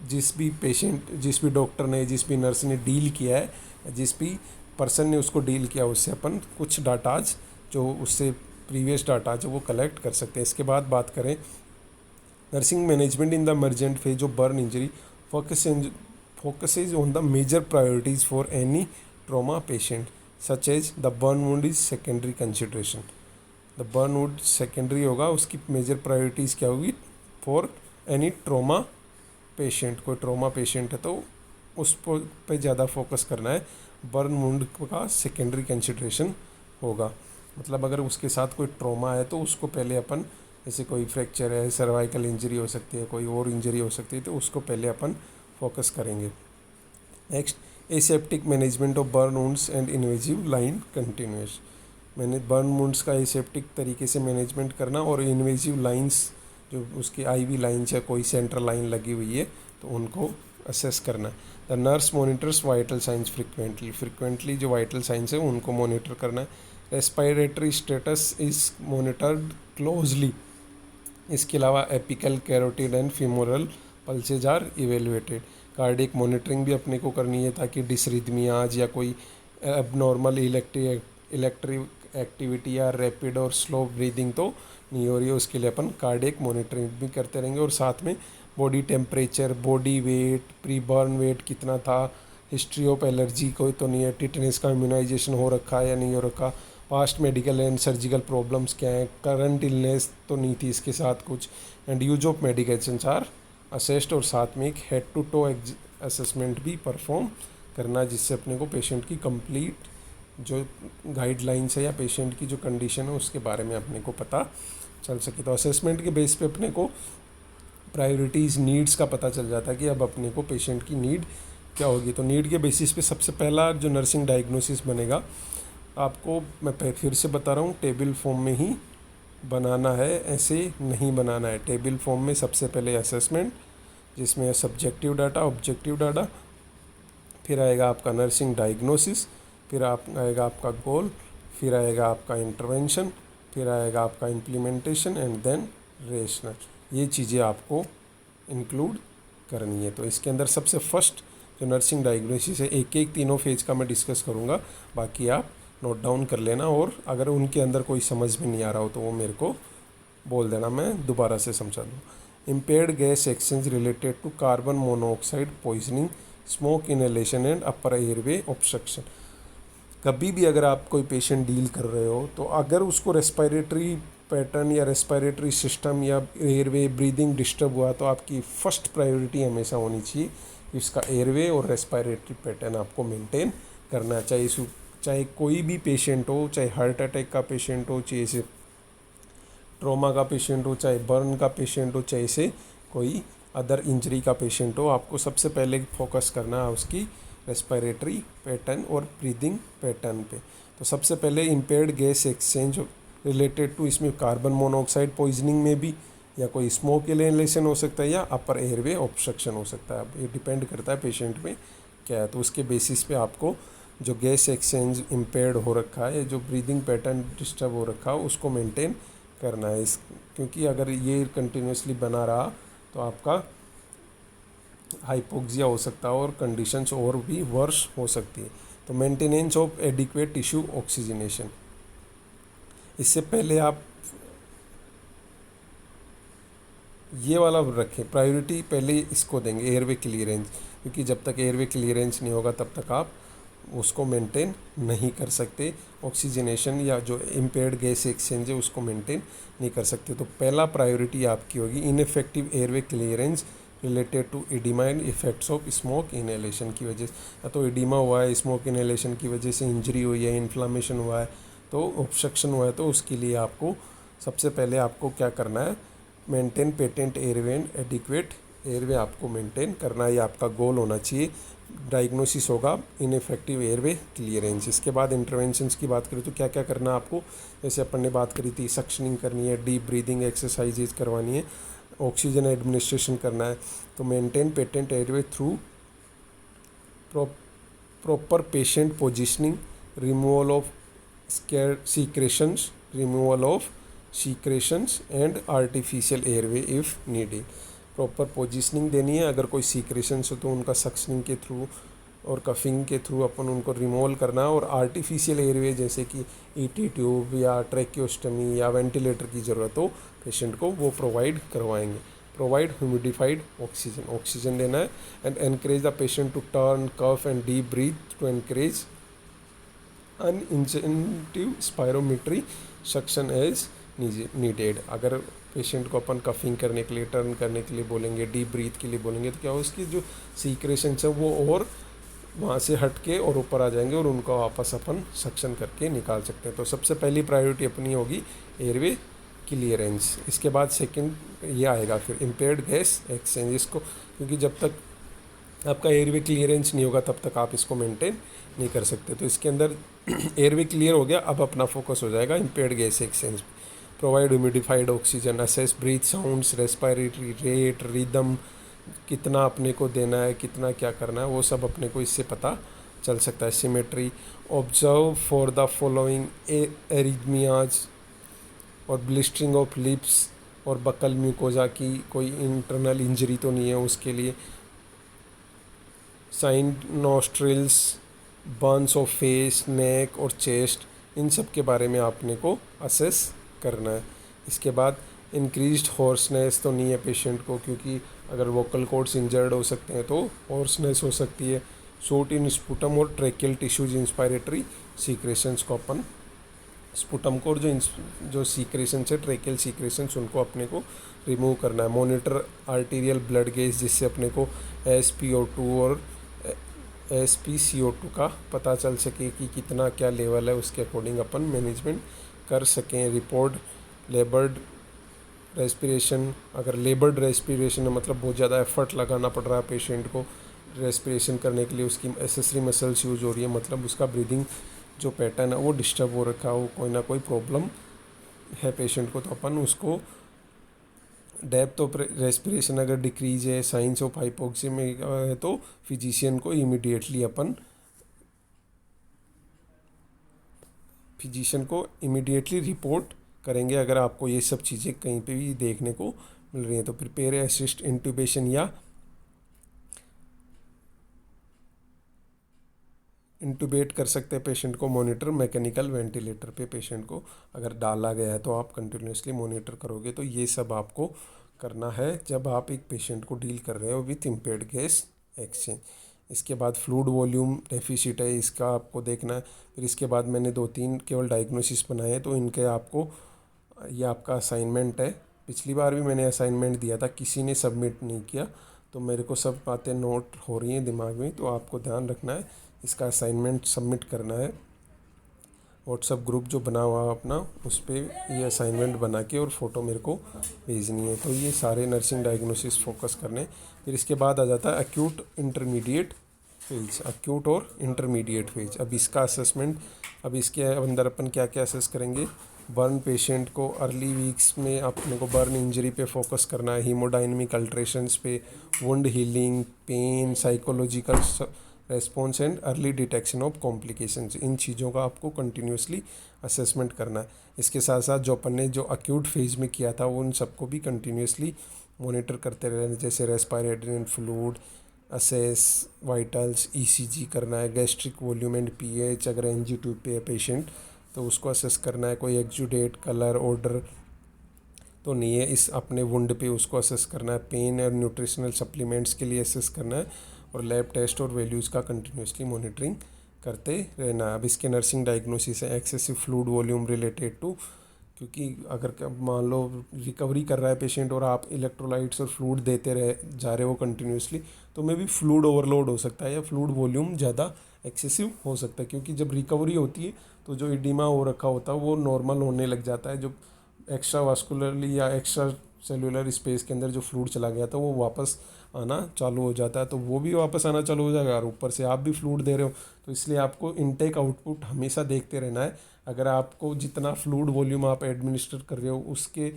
जिस भी डॉक्टर ने, जिस भी नर्स ने डील किया है, जिस भी पर्सन ने उसको डील किया, उससे अपन कुछ डाटाज जो उससे प्रीवियस डाटाज वो कलेक्ट कर सकते हैं। इसके बाद बात करें nursing management in the emergent phase of burn injury focuses on the major priorities for any trauma patient, such as the burn wound is secondary consideration. The burn wound secondary होगा, उसकी major priorities क्या होगी for any trauma patient। कोई trauma patient है तो उस पे ज़्यादा फोकस करना है, burn wound का secondary consideration होगा। मतलब अगर उसके साथ कोई ट्रॉमा है तो उसको पहले अपन जैसे कोई फ्रैक्चर है, सर्वाइकल इंजरी हो सकती है, कोई और इंजरी हो सकती है, तो उसको पहले अपन फोकस करेंगे। Next, aseptic management of burn wounds and invasive line continuous. मैंने बर्न वुंड्स का एसेप्टिक तरीके से मैनेजमेंट करना और इन्वेजिव लाइंस जो उसकी आईवी लाइंस या कोई सेंट्रल लाइन लगी हुई है तो उनको असेस करना। The nurse monitors vital signs frequently जो वाइटल साइंस है उनको मॉनिटर करना है। Respiratory status is monitored closely. इसके अलावा apical, carotid and femoral pulses are evaluated. Cardiac monitoring भी अपने को करनी है ताकि डिसरिथमियाज या कोई एबनॉर्मल इलेक्ट्रिक एक्टिविटी या रैपिड और स्लो ब्रीदिंग तो नहीं हो रही है, उसके लिए अपन कार्डियक मॉनिटरिंग भी करते रहेंगे। और साथ में body temperature, body weight, pre burn weight कितना था, हिस्ट्री ऑफ एलर्जी कोई तो नहीं है, टिटनेस का इम्यूनाइजेशन हो रखा है या नहीं हो रखा, past medical and surgical problems क्या हैं, करंट इलनेस तो नहीं थी इसके साथ कुछ, and use of medications are assessed. और साथ में एक हेड टू टो असेसमेंट भी परफॉर्म करना जिससे अपने को पेशेंट की कंप्लीट जो गाइडलाइंस है या पेशेंट की जो कंडीशन है उसके बारे में अपने को पता चल सके। तो असेसमेंट के बेस पे अपने को प्रायोरिटीज़, नीड्स का पता चल जाता है कि अब अपने को पेशेंट की नीड क्या होगी। तो नीड के बेसिस पे सबसे पहला जो नर्सिंग डायग्नोसिस बनेगा, आपको मैं फिर से बता रहा हूँ, टेबल फॉर्म में ही बनाना है, ऐसे नहीं बनाना है। टेबल फॉर्म में सबसे पहले असेसमेंट जिसमें सब्जेक्टिव डाटा, ऑब्जेक्टिव डाटा, फिर आएगा आपका नर्सिंग डायग्नोसिस, फिर आएगा आपका गोल, फिर आएगा आपका इंटरवेंशन, फिर आएगा आपका इम्प्लीमेंटेशन एंड देन रेशनल। ये चीज़ें आपको इंक्लूड करनी है। तो इसके अंदर सबसे फर्स्ट जो नर्सिंग डायग्नोसिस है, एक एक तीनों फेज का मैं डिस्कस करूँगा, बाकी आप नोट डाउन कर लेना। और अगर उनके अंदर कोई समझ में नहीं आ रहा हो तो वो मेरे को बोल देना, मैं दोबारा से समझा दूँ। Impaired gas exchange related to carbon monoxide poisoning, smoke inhalation and upper airway obstruction. कभी भी अगर आप कोई पेशेंट डील कर रहे हो तो अगर उसको रेस्पिरेटरी पैटर्न या रेस्पिरेटरी सिस्टम या एयरवे ब्रीदिंग डिस्टर्ब हुआ तो आपकी फर्स्ट प्रायोरिटी हमेशा होनी चाहिए कि उसका एयरवे और रेस्पिरेटरी पैटर्न आपको मेंटेन करना चाहिए। चाहे कोई भी पेशेंट हो, चाहे हार्ट अटैक का पेशेंट हो, चाहे से ट्रॉमा का पेशेंट हो, चाहे बर्न का पेशेंट हो, चाहे से कोई अदर इंजरी का पेशेंट हो, आपको सबसे पहले फोकस करना है उसकी रेस्पिरेटरी पैटर्न और ब्रीदिंग पैटर्न पे। तो सबसे पहले impaired gas exchange related to, इसमें कार्बन मोनोऑक्साइड पॉइजनिंग में भी या कोई स्मोक इनहेलेशन हो सकता है या अपर एयरवे ऑब्स्ट्रक्शन हो सकता है। अब ये डिपेंड करता है पेशेंट में क्या है। तो उसके बेसिस पे आपको जो गैस एक्सचेंज इम्पेयर्ड हो रखा है, जो ब्रीदिंग पैटर्न डिस्टर्ब हो रखा है, उसको मेंटेन करना है। क्योंकि अगर ये कंटिन्यूसली बना रहा तो आपका हाइपोक्सिया हो सकता है और कंडीशंस और भी वर्स हो सकती है। तो maintenance of adequate tissue oxygenation, इससे पहले आप ये वाला रखें, प्रायोरिटी पहले इसको देंगे, एयरवे क्लियरेंस, क्योंकि जब तक एयरवे क्लियरेंस नहीं होगा तब तक आप उसको मेंटेन नहीं कर सकते। ऑक्सीजनेशन या जो इम्पेयर्ड गैस एक्सचेंज है उसको मेंटेन नहीं कर सकते। तो पहला प्रायोरिटी आपकी होगी ineffective airway clearance related to oedema and effects of smoke inhalation की वजह से। तो एडिमा हुआ है, स्मोक इनहेलेशन की वजह से इंजरी हुई है, इन्फ्लामेशन हुआ है, तो ऑब्स्ट्रक्शन हुआ है, तो उसके लिए आपको सबसे पहले आपको क्या करना है, maintain patent airway and adequate airway आपको मेंटेन करना है। ये आपका गोल होना चाहिए। डायग्नोसिस होगा इनइफेक्टिव एयरवे क्लियरेंस। इसके बाद इंटरवेंशंस की बात करें तो क्या क्या करना है आपको, जैसे अपन ने बात करी थी, सक्शनिंग करनी है, डीप ब्रीदिंग एक्सरसाइजेज करवानी है, ऑक्सीजन एडमिनिस्ट्रेशन करना है। तो maintain patent airway through proper patient positioning, removal of secretions and artificial airway if needed. Proper positioning देनी है, अगर कोई सीक्रेशंस हो तो उनका सक्शनिंग के थ्रू और कफिंग के थ्रू अपन उनको रिमूवल करना है। और आर्टिफिशियल एयरवे जैसे कि ईटी ट्यूब या ट्रैकियोस्टमी या वेंटिलेटर की ज़रूरत हो पेशेंट को, वो प्रोवाइड करवाएंगे। प्रोवाइड ह्यूमिडिफाइड ऑक्सीजन देना है and encourage the patient to turn, cough and deep breath to encourage an incentive spirometry suction as needed. अगर पेशेंट को अपन कफिंग करने के लिए, टर्न करने के लिए बोलेंगे, डीप ब्रीथ के लिए बोलेंगे, तो क्या हो, उसकी जो सीक्रेशंस है वो और वहाँ से हट के और ऊपर आ जाएंगे और उनको वापस अपन सक्शन करके निकाल सकते हैं। तो सबसे पहली प्रायोरिटी अपनी होगी एयरवे क्लियरेंस। इसके बाद सेकंड ये आएगा फिर इम्पेयर्ड गैस एक्सचेंज। इसको क्योंकि जब तक आपका एयरवे क्लियरेंस नहीं होगा तब तक आप इसको मेंटेन नहीं कर सकते। तो इसके अंदर एयरवे क्लियर हो गया, अब अपना फोकस हो जाएगा impaired gas exchange. Provide humidified oxygen, assess breath sounds, respiratory rate, rhythm, कितना अपने को देना है, कितना क्या करना है, वो सब अपने को इससे पता चल सकता है। Symmetry, observe for the following arrhythmias और ब्लिस्टरिंग ऑफ लिप्स और बकल म्यूकोजा की कोई इंटरनल इंजरी तो नहीं है उसके लिए। Sign nostrils, burns of face, neck और चेस्ट, इन सब के बारे में आपने को असेस करना है। इसके बाद इंक्रीज्ड हॉर्सनेस तो नहीं है पेशेंट को, क्योंकि अगर वोकल कॉर्ड्स इंजर्ड हो सकते हैं तो हॉर्सनेस हो सकती है। शॉर्ट इन स्पुटम और ट्रेकियल टिश्यूज इंस्पायरेटरी सीक्रेशंस को अपन स्पुटम को और जो सीक्रेशंस है ट्रेकियल सीक्रेशंस उनको अपने को रिमूव करना है। मॉनिटर आर्टीरियल ब्लड गेज, जिससे अपने को SpO2 और SpCO2 का पता चल सके कि कितना क्या लेवल है, उसके अकॉर्डिंग अपन मैनेजमेंट कर सकें। रिपोर्ट लेबर्ड रेस्पिरेशन, अगर लेबर्ड रेस्पिरेशन है मतलब बहुत ज़्यादा एफर्ट लगाना पड़ रहा है पेशेंट को रेस्पिरेशन करने के लिए, उसकी एसेसरी मसल्स यूज हो रही है, मतलब उसका ब्रीदिंग जो पैटर्न है वो डिस्टर्ब हो रखा हो, कोई ना कोई प्रॉब्लम है पेशेंट को, तो अपन उसको डेप्थ ऑफ रेस्पिरेशन अगर डिक्रीज है, साइंस ऑफ हाइपोक्सिया है, तो फिजिशियन को इमीडिएटली रिपोर्ट करेंगे अगर आपको ये सब चीज़ें कहीं पे भी देखने को मिल रही हैं। तो प्रिपेयर असिस्ट इंट्यूबेशन या इंटूबेट कर सकते हैं पेशेंट को। मॉनिटर मैकेनिकल वेंटिलेटर पे पेशेंट को अगर डाला गया है तो आप कंटिन्यूसली मॉनिटर करोगे। तो ये सब आपको करना है जब आप एक पेशेंट को डील कर रहे हो विथ इम्पेयर्ड गैस एक्सचेंज। इसके बाद फ्लूइड वॉल्यूम डेफिसिट है, इसका आपको देखना है। फिर इसके बाद मैंने 2-3 केवल डायग्नोसिस बनाए हैं, तो इनके आपको ये आपका असाइनमेंट है। पिछली बार भी मैंने असाइनमेंट दिया था, किसी ने सबमिट नहीं किया, तो मेरे को सब बातें नोट हो रही हैं दिमाग में, तो आपको ध्यान रखना है इसका असाइनमेंट सबमिट करना है। व्हाट्सअप ग्रुप जो बना हुआ अपना, उस पर ये असाइनमेंट बना के और फ़ोटो मेरे को भेजनी है। तो ये सारे नर्सिंग डायग्नोसिस फोकस करने। फिर इसके बाद आ जाता है अक्यूट इंटरमीडिएट फेज, अक्यूट और इंटरमीडिएट फेज। अब इसका असेसमेंट, अब इसके अंदर अपन क्या क्या असेस करेंगे। बर्न पेशेंट को अर्ली वीक्स में अपने को बर्न इंजरी पे फोकस करना है, हीमोडाइनमिक अल्ट्रेशंस पे, wound healing, pain, psychological response and early detection of complications, इन चीज़ों का आपको कंटिन्यूसली असेसमेंट करना है। इसके साथ साथ जो अपन ने जो अक्यूट फेज में किया था उन सबको भी कंटिन्यूसली मॉनिटर करते रहना, जैसे respiratory fluid assess, vitals, ECG करना है, गैस्ट्रिक वॉल्यूम एंड pH, अगर NG ट्यूब पे है पेशेंट तो उसको असेस करना है, कोई एक्जुडेट कलर ऑर्डर तो नहीं है इस अपने वुंड पे, उसको असेस करना है। पेन और न्यूट्रिशनल सप्लीमेंट्स के लिए असेस करना है, और लैब टेस्ट और वैल्यूज़ का कंटिन्यूसली मॉनिटरिंग करते रहना है। अब इसके नर्सिंग डायग्नोसिस है excessive fluid volume related to, क्योंकि अगर मान लो रिकवरी कर रहा है पेशेंट और आप इलेक्ट्रोलाइट्स और फ्लूइड देते रहे जा रहे हो कंटिन्यूसली, तो मे भी फ्लूइड ओवरलोड हो सकता है या फ्लूइड वॉल्यूम ज़्यादा एक्सेसिव हो सकता है, क्योंकि जब रिकवरी होती है तो जो इडीमा हो रखा होता है वो नॉर्मल होने लग जाता है। जो एक्स्ट्रा वास्कुलरली या एक्स्ट्रा सेलुलर स्पेस के अंदर जो फ्लूइड चला गया था वो वापस आना चालू हो जाता है, तो वो भी वापस आना चालू हो जाएगा और ऊपर से आप भी फ्लूइड दे रहे हो। तो इसलिए आपको इनटेक आउटपुट हमेशा देखते रहना है। अगर आपको जितना फ्लूइड वॉल्यूम आप एडमिनिस्टर कर रहे हो उसके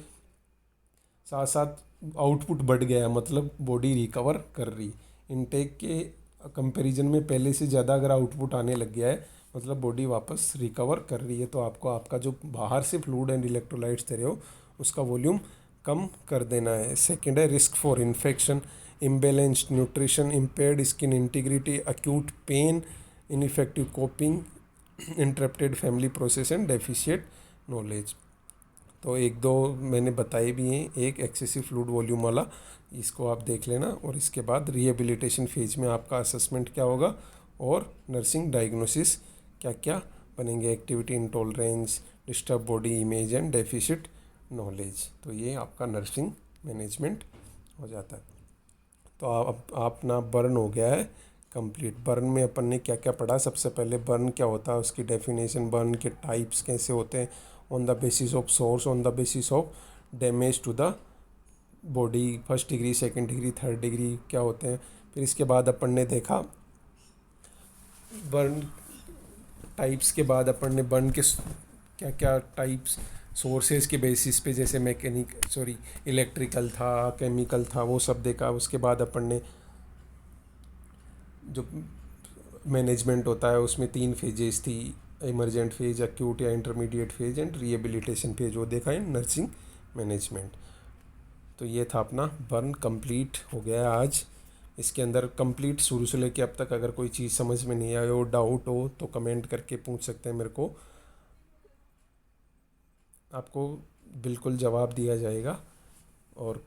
साथ साथ आउटपुट बढ़ गया है, मतलब बॉडी रिकवर कर रही। इनटेक के कंपैरिजन में पहले से ज़्यादा अगर आउटपुट आने लग गया है मतलब बॉडी वापस रिकवर कर रही है, तो आपको आपका जो बाहर से फ्लूइड एंड इलेक्ट्रोलाइट्स दे रहे हो उसका वॉल्यूम कम कर देना है। सेकेंड है risk for infection, imbalanced nutrition, impaired skin integrity, acute pain, ineffective coping, interrupted family process and deficient knowledge. तो एक दो मैंने बताए भी हैं, एक एक्सेसिव फ्लूइड वॉल्यूम वाला, इसको आप देख लेना। और इसके बाद रिहेबिलिटेशन फेज में आपका असेसमेंट क्या होगा और नर्सिंग डायग्नोसिस क्या क्या बनेंगे, activity intolerance, disturb body image and deficit knowledge. तो ये आपका नर्सिंग मैनेजमेंट हो जाता है। तो आप अपना बर्न हो गया है कंप्लीट। बर्न में अपन ने क्या क्या पढ़ा, सबसे पहले बर्न क्या होता है उसकी डेफिनेशन, बर्न के टाइप्स कैसे होते हैं on the basis of source, on the basis of damage to the body, first degree, second degree, third degree क्या होते हैं। फिर इसके बाद अपन ने देखा बर्न टाइप्स के बाद अपन ने बर्न के क्या क्या टाइप्स सोर्सेज के बेसिस पे, जैसे इलेक्ट्रिकल था, केमिकल था, वो सब देखा। उसके बाद अपन ने जो मैनेजमेंट होता है उसमें 3 फेजेस थी, इमरजेंट फेज, एक्यूट या intermediate phase and rehabilitation phase, वो देखा है नर्सिंग मैनेजमेंट। तो ये था अपना बर्न कंप्लीट हो गया आज। इसके अंदर कंप्लीट शुरू से लेके अब तक अगर कोई चीज़ समझ में नहीं आई हो, डाउट हो, तो कमेंट करके पूछ सकते हैं मेरे को, आपको बिल्कुल जवाब दिया जाएगा। और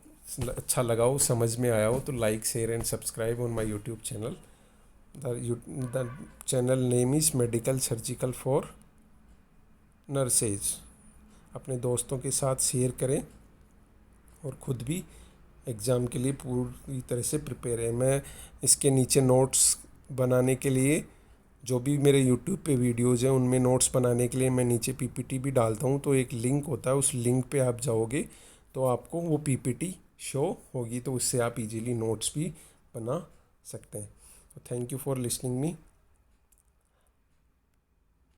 अच्छा लगा हो, समझ में आया हो, तो like, share and subscribe on my YouTube channel. The channel name is medical surgical for nurses. अपने दोस्तों के साथ शेयर करें और ख़ुद भी एग्ज़ाम के लिए पूरी तरह से प्रिपेयर है। मैं इसके नीचे नोट्स बनाने के लिए, जो भी मेरे यूट्यूब पे वीडियोज़ हैं उनमें नोट्स बनाने के लिए मैं नीचे पीपीटी भी डालता हूँ। तो एक लिंक होता है, उस लिंक पे आप जाओगे तो आपको वो पीपीटी शो होगी, तो उससे आप इजीली नोट्स भी बना सकते हैं। तो thank you for listening me.